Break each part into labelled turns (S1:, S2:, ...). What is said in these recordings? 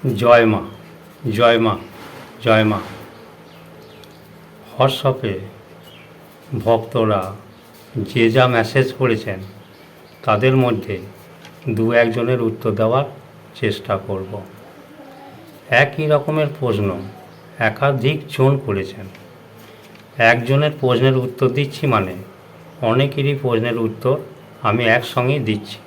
S1: জয় মা, জয় মা, জয় মা। হোয়াটসঅ্যাপে ভক্তরা যে যা মেসেজ করেছেন তাদের মধ্যে দু একজনের উত্তর দেওয়ার চেষ্টা করব। একই রকমের প্রশ্ন একাধিক জন করেছেন। একজনের প্রশ্নের উত্তর দিচ্ছি মানে অনেকেরই প্রশ্নের উত্তর আমি একসঙ্গেই দিচ্ছি।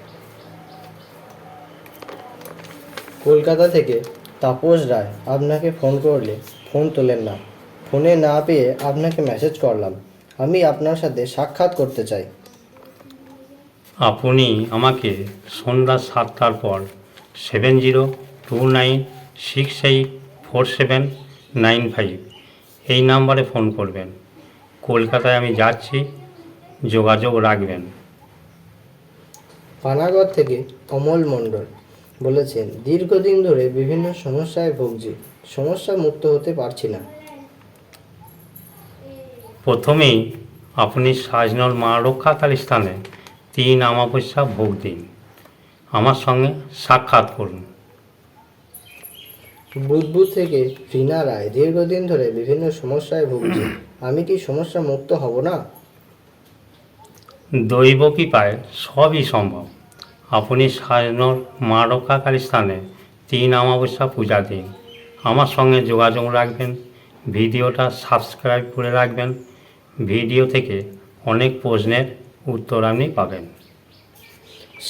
S2: কলকাতা থেকে তাপস রায় আপনাকে ফোন করলে ফোন তোলেন না। ফোনে না পেয়ে আপনাকে মেসেজ করলাম, আমি আপনার সাথে সাক্ষাৎ করতে চাই।
S1: আপনি আমাকে সন্ধ্যা 7টার পর 7029684795 এই নাম্বারে ফোন করবেন। কলকাতায় আমি যাচ্ছি, যোগাযোগ রাখবেন।
S2: পানাগড় থেকে অমল মণ্ডল বলেছেন, দীর্ঘদিন ধরে বিভিন্ন সমস্যায় ভুগছি, সমস্যা মুক্ত হতে পারছি না।
S1: প্রথমেই আপনি সাজনল মা রক্ষাকালী স্থানে 3 অমাবস্যা ভোগ দিন। আমার সঙ্গে সাক্ষাৎ করুন।
S2: বুধবুধ থেকে রীনা রায়, দীর্ঘদিন ধরে বিভিন্ন সমস্যায় ভুগছি, আমি কি সমস্যা মুক্ত হব না?
S1: দৈব কৃপায় সবই সম্ভব। আপনি সাজনল মা রক্ষাকালী স্থানে 3 অমাবস্যা পূজা দিন। আমার সঙ্গে যোগাযোগ রাখবেন। ভিডিওটা সাবস্ক্রাইব করে রাখবেন। ভিডিও থেকে অনেক প্রশ্নের উত্তর আপনি পাবেন।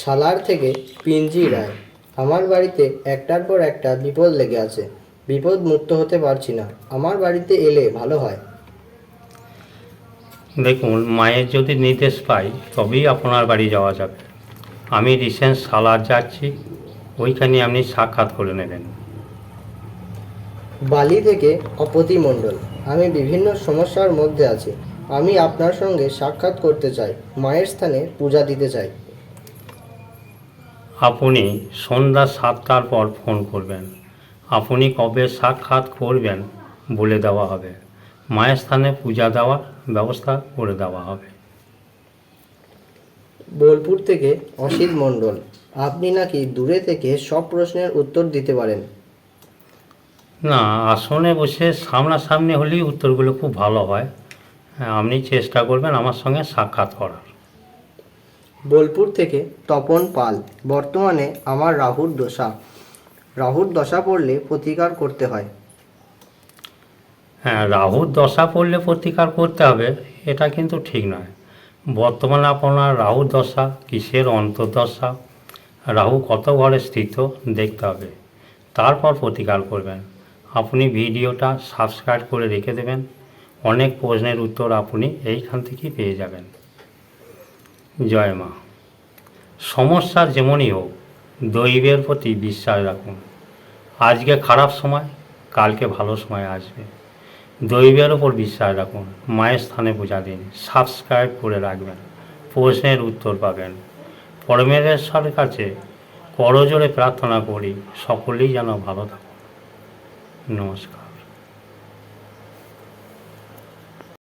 S2: সালার থেকে পিঞ্জি রায়, আমার বাড়িতে একটার পর একটা বিপদ লেগে আছে, বিপদ মুক্ত হতে পারছি না, আমার বাড়িতে এলে ভালো হয়।
S1: দেখুন, মায়ের যদি নির্দেশ পাই তবেই আপনার বাড়ি যাওয়া যাবে। আমি রিসেন্ট সালার যাচ্ছি, ওইখানে আপনি সাক্ষাৎ করে নেবেন।
S2: বালি থেকে অপতি মণ্ডল, আমি বিভিন্ন সমস্যার মধ্যে আছি, আমি আপনার সঙ্গে সাক্ষাৎ করতে চাই, মায়ের স্থানে পূজা দিতে চাই।
S1: আপনি সন্ধ্যা 7টার পর ফোন করবেন। আপনি কবে সাক্ষাৎ করবেন বলে দেওয়া হবে। মায়ের স্থানে পূজা দেওয়ার ব্যবস্থা করে দেওয়া হবে।
S2: বোলপুর থেকে অসিত মণ্ডল, আপনি নাকি দূরে থেকে সব প্রশ্নের উত্তর দিতে পারেন।
S1: না, আসনে বসে সামনাসামনি হলেই উত্তরগুলো খুব ভালো হয়। হ্যাঁ, আপনি চেষ্টা করবেন আমার সঙ্গে সাক্ষাৎ করার।
S2: বোলপুর থেকে তপন পাল, বর্তমানে আমার রাহুর দশা পড়লে প্রতিকার করতে হয়।
S1: হ্যাঁ, রাহুর দশা পড়লে প্রতিকার করতে হবে এটা কিন্তু ঠিক নয়। বর্তমানে আপনার রাহুর দশা কিসের অন্তর্দশা, রাহু কত ঘরে স্থিত দেখতে হবে, তারপর প্রতিকার করবেন। আপনি ভিডিওটা সাবস্ক্রাইব করে রেখে দেবেন। অনেক প্রশ্নের উত্তর আপনি এইখান থেকেই পেয়ে যাবেন। জয় মা। সমস্যা যেমনই হোক, দৈবের প্রতি বিশ্বাস রাখুন। আজকে খারাপ সময়, কালকে ভালো সময় আসবে। দৈবের ওপর বিশ্বাস রাখুন। মায়ের স্থানে পূজা দিন, সাবস্ক্রাইব করে রাখবেন, প্রশ্নের উত্তর পাবেন। পরমেশ্বরের কাছে করজোড়ে প্রার্থনা করি সকলেই যেন ভালো থাকুন। নমস্কার।